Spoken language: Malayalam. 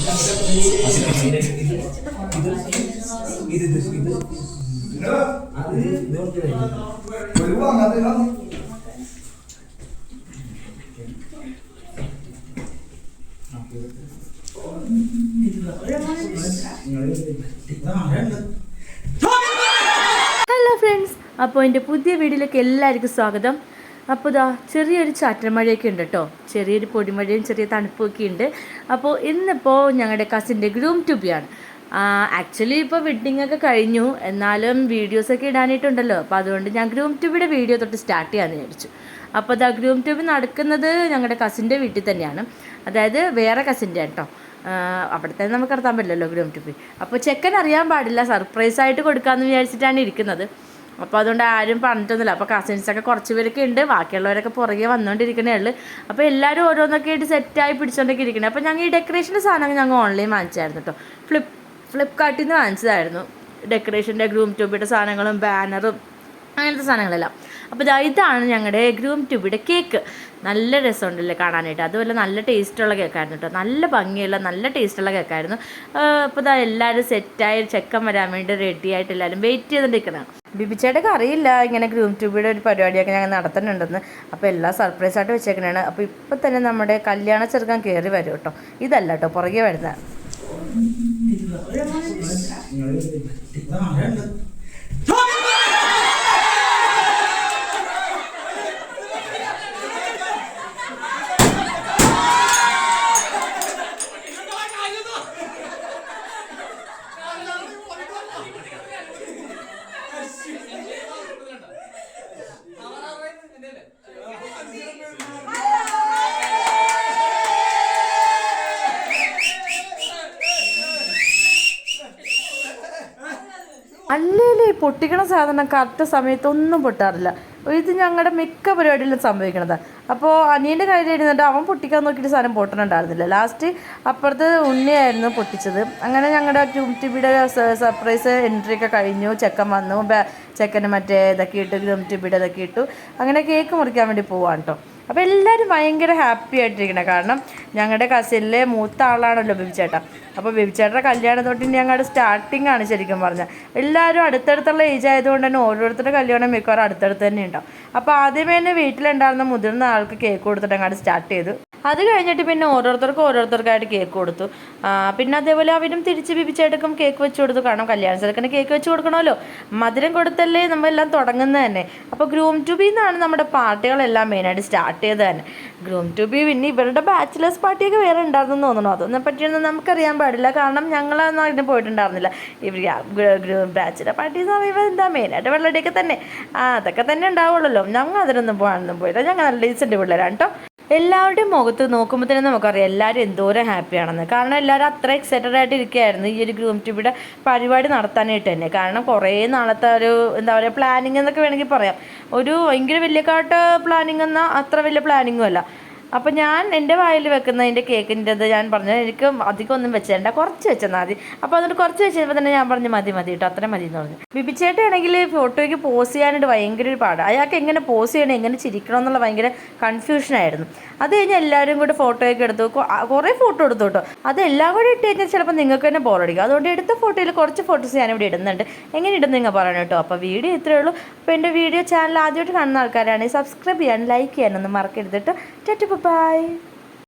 ഹലോ ഫ്രണ്ട്സ്, അപ്പോൾ എൻ്റെ പുതിയ വീഡിയോയിലേക്ക് എല്ലാവർക്കും സ്വാഗതം. അപ്പോൾ ഇതാ ചെറിയൊരു ചാറ്റൽ മഴയൊക്കെ ഉണ്ട് കേട്ടോ, ചെറിയൊരു പൊടിമഴയും ചെറിയ തണുപ്പൊക്കെ ഉണ്ട്. അപ്പോൾ ഇന്നിപ്പോൾ ഞങ്ങളുടെ കസിൻ്റെ ഗ്രൂം ട്യൂബിയാണ്. ആക്ച്വലി ഇപ്പോൾ വെഡ്ഡിങ്ങൊക്കെ കഴിഞ്ഞു, എന്നാലും വീഡിയോസൊക്കെ ഇടാനായിട്ടുണ്ടല്ലോ. അപ്പോൾ അതുകൊണ്ട് ഞാൻ ഗ്രൂം ട്യൂബിയുടെ വീഡിയോ തൊട്ട് സ്റ്റാർട്ട് ചെയ്യാമെന്ന് വിചാരിച്ചു. അപ്പോൾ ഇതാ ഗ്രൂം ട്യൂബ് നടക്കുന്നത് ഞങ്ങളുടെ കസിൻ്റെ വീട്ടിൽ തന്നെയാണ്, അതായത് വേറെ കസിൻ്റെ കേട്ടോ. അവിടെ തന്നെ നമുക്ക് നടത്താൻ പറ്റില്ലല്ലോ ഗ്രൂം ട്യൂബ്. അപ്പോൾ ചെക്കൻ അറിയാൻ പാടില്ല, സർപ്രൈസായിട്ട് കൊടുക്കാമെന്ന് വിചാരിച്ചിട്ടാണ് ഇരിക്കുന്നത്. അപ്പോൾ അതുകൊണ്ട് ആരും പറഞ്ഞിട്ടൊന്നുമില്ല. അപ്പോൾ കസിൻസൊക്കെ കുറച്ച് പേരൊക്കെ ഉണ്ട്, ബാക്കിയുള്ളവരൊക്കെ പുറകെ വന്നുകൊണ്ടിരിക്കണേ ഉള്ളൂ. അപ്പോൾ എല്ലാവരും ഓരോന്നൊക്കെ ആയിട്ട് സെറ്റായി പിടിച്ചുകൊണ്ടൊക്കെ ഇരിക്കണേ. അപ്പോൾ ഞങ്ങൾ ഈ ഡെക്കറേഷൻ്റെ സാധനങ്ങൾ ഞങ്ങൾ ഓൺലൈൻ വാങ്ങിച്ചായിരുന്നു കേട്ടോ. ഫ്ലിപ്കാർട്ടിൽ നിന്ന് വാങ്ങിച്ചതായിരുന്നു ഡെക്കറേഷൻ്റെ ഗ്രൂം ട്യൂബിയുടെ സാധനങ്ങളും ബാനറും അങ്ങനത്തെ സാധനങ്ങളെല്ലാം. അപ്പോൾ ഇതാണ് ഞങ്ങളുടെ ഗ്രൂം ട്യൂബിയുടെ കേക്ക്. നല്ല രസമുണ്ടല്ലേ കാണാനായിട്ട്, അതുപോലെ നല്ല ടേസ്റ്റുള്ള കേക്കായിരുന്നു കേട്ടോ. നല്ല ഭംഗിയുള്ള നല്ല ടേസ്റ്റുള്ള കേക്കായിരുന്നു. അപ്പോൾ എല്ലാവരും സെറ്റായി ചെക്കൻ വരാൻ വേണ്ടി റെഡി ആയിട്ട് എല്ലാവരും വെയിറ്റ് ചെയ്തുകൊണ്ടിരിക്കണം. ബിബിച്ചേട്ടൊക്കെ അറിയില്ല ഇങ്ങനെ ഗ്രൂം ട്യൂബിയുടെ ഒരു പരിപാടിയൊക്കെ ഞങ്ങൾ നടത്തുന്നുണ്ടെന്ന്. അപ്പോൾ എല്ലാം സർപ്രൈസായിട്ട് വെച്ചേക്കണതാണ്. അപ്പോൾ ഇപ്പം തന്നെ നമ്മുടെ കല്യാണ ചെറുക്കൻ കയറി വരും കേട്ടോ. ഇതല്ല കേട്ടോ, പുറകെ വരുന്നത്. അല്ലേലേ പൊട്ടിക്കണ സാധനം കറക്റ്റ് സമയത്തൊന്നും പൊട്ടാറില്ല. ഇത് ഞങ്ങളുടെ മിക്ക പരിപാടിയിലും സംഭവിക്കണതാണ്. അപ്പോൾ അനിയൻ്റെ കയ്യിൽ ഇരുന്നിട്ട് അവൻ പൊട്ടിക്കാൻ നോക്കിയിട്ട് സാധനം പൊട്ടണുണ്ടായിരുന്നില്ല. ലാസ്റ്റ് അപ്പുറത്ത് ഉണ്ണിയായിരുന്നു പൊട്ടിച്ചത്. അങ്ങനെ ഞങ്ങളുടെ ഗ്രൂം ട്യൂബിയുടെ സർപ്രൈസ് എൻട്രി ഒക്കെ കഴിഞ്ഞു. ചെക്കൻ വന്നു, ചെക്കന് മറ്റേ ഇതൊക്കെ ഇട്ടു, ഗ്രൂം ട്യൂബിയുടെ ഇതൊക്കെ ഇട്ടു. അങ്ങനെ കേക്ക് മുറിക്കാൻ വേണ്ടി പോവാണ് കേട്ടോ. അപ്പോൾ എല്ലാവരും ഭയങ്കര ഹാപ്പി ആയിട്ടിരിക്കണം. കാരണം ഞങ്ങളുടെ കസിനിലെ മൂത്ത ആളാണല്ലോ ബിബിച്ചേട്ട. അപ്പോൾ ബിബിച്ചേട്ടൻ്റെ കല്യാണം തൊട്ട് ഞങ്ങളുടെ സ്റ്റാർട്ടിങ് ആണ് ശരിക്കും പറഞ്ഞാൽ. എല്ലാവരും അടുത്തടുത്തുള്ള ഏജ് ആയതുകൊണ്ട് തന്നെ ഓരോരുത്തരുടെ കല്യാണം മിക്കവാറും അടുത്തടുത്ത് തന്നെ ഉണ്ടാവും. അപ്പോൾ ആദ്യമേ തന്നെ വീട്ടിലുണ്ടായിരുന്ന മുതിർന്ന ആൾക്ക് കേക്ക് കൊടുത്തിട്ട് അങ്ങോട്ട് സ്റ്റാർട്ട് ചെയ്തു. അത് കഴിഞ്ഞിട്ട് പിന്നെ ഓരോരുത്തർക്കായിട്ട് കേക്ക് കൊടുത്തു. പിന്നെ അതേപോലെ അവരും തിരിച്ച് ബിബിച്ചേട്ടക്കും കേക്ക് വെച്ച് കൊടുത്തു. കാരണം കല്യാണ ചെറുക്കന് കേക്ക് വെച്ച് കൊടുക്കണമല്ലോ, മധുരം കൊടുത്തല്ലേ നമ്മളെല്ലാം തുടങ്ങുന്നത് തന്നെ. അപ്പോൾ ഗ്രൂം ട്യൂബിൽ നിന്നാണ് നമ്മുടെ പാർട്ടികളെല്ലാം മെയിനായിട്ട് സ്റ്റാർട്ട് ചെയ്തത് തന്നെ. ഗ്രൂം ട്യൂബി പിന്നെ ഇവരുടെ ബാച്ചിലേഴ്സ് പാർട്ടിയൊക്കെ വേറെ ഉണ്ടായിരുന്നെന്ന് തോന്നുന്നു. അതൊന്നും പറ്റിയൊന്നും നമുക്കറിയാൻ പാടില്ല, കാരണം ഞങ്ങളൊന്നും അതിന് പോയിട്ടുണ്ടായിരുന്നില്ല. ഇവർ ബാച്ചിലർ പാർട്ടി എന്ന് പറയുമ്പോൾ എന്താ മെയിനായിട്ട് വെള്ളടിയൊക്കെ തന്നെ, അതൊക്കെ തന്നെ ഉണ്ടാവുള്ളൂ. ഞങ്ങൾ അതിനൊന്നും പോയില്ല. ഞങ്ങൾ നല്ല ഡീസൻ്റ് പിള്ളേരാണ് കേട്ടോ. എല്ലാവരുടെയും മുഖത്ത് നോക്കുമ്പോൾ തന്നെ നമുക്കറിയാം എല്ലാവരും എന്തോരം ഹാപ്പിയാണെന്ന്. കാരണം എല്ലാവരും അത്ര എക്സൈറ്റഡ് ആയിട്ട് ഇരിക്കുകയായിരുന്നു ഈ ഒരു ഗ്രൂം ട്യൂബിയുടെ പരിപാടി നടത്താനായിട്ട് തന്നെ. കാരണം കുറേ നാളത്തെ ഒരു എന്താ പറയുക പ്ലാനിങ് എന്നൊക്കെ വേണമെങ്കിൽ പറയാം. ഒരു ഭയങ്കര വലിയ പ്ലാനിങ് എന്നാൽ അത്ര വലിയ പ്ലാനിങ്ങും അല്ല. അപ്പോൾ ഞാൻ എൻ്റെ വായിൽ വെക്കുന്നതിൻ്റെ കേക്കിൻ്റെത് ഞാൻ പറഞ്ഞു എനിക്ക് അധികം ഒന്നും വെച്ചേണ്ട, കുറച്ച് വെച്ചെന്നാൽ മതി. അപ്പോൾ അതുകൊണ്ട് കുറച്ച് വെച്ചപ്പോൾ തന്നെ ഞാൻ പറഞ്ഞു മതി കേട്ടോ, അത്രയും മതി എന്ന് പറഞ്ഞു. ബിബിച്ചേട്ടയാണെങ്കിൽ ഫോട്ടോയ്ക്ക് പോസ് ചെയ്യാനായിട്ട് ഭയങ്കര ഒരു പാട്. അയാൾക്ക് എങ്ങനെ പോസ് ചെയ്യണം, എങ്ങനെ ചിരിക്കണം എന്നുള്ള ഭയങ്കര കൺഫ്യൂഷനായിരുന്നു. അത് കഴിഞ്ഞ് എല്ലാവരും കൂടെ ഫോട്ടോയൊക്കെ എടുത്തു, കുറേ ഫോട്ടോ എടുത്തു കേട്ടോ. അതെല്ലാം കൂടെ ഇട്ട് കഴിഞ്ഞാൽ ചിലപ്പോൾ നിങ്ങൾക്ക് തന്നെ ബോറടിക്കും. അതുകൊണ്ട് എടുത്ത ഫോട്ടോയിൽ കുറച്ച് ഫോട്ടോസ് ഞാനിവിടെ ഇടുന്നുണ്ട്. എങ്ങനെ ഇടുന്നു നിങ്ങൾ പറയണം കേട്ടോ. അപ്പോൾ വീഡിയോ ഇത്രയേ ഉള്ളൂ. അപ്പോൾ എൻ്റെ വീഡിയോ ചാനൽ ആദ്യമായിട്ട് കാണുന്ന ആൾക്കാരാണെങ്കിൽ സബ്സ്ക്രൈബ് ചെയ്യാനും ലൈക്ക് ചെയ്യാനൊന്നും മറക്കരുത് കേട്ടോ. ബൈ.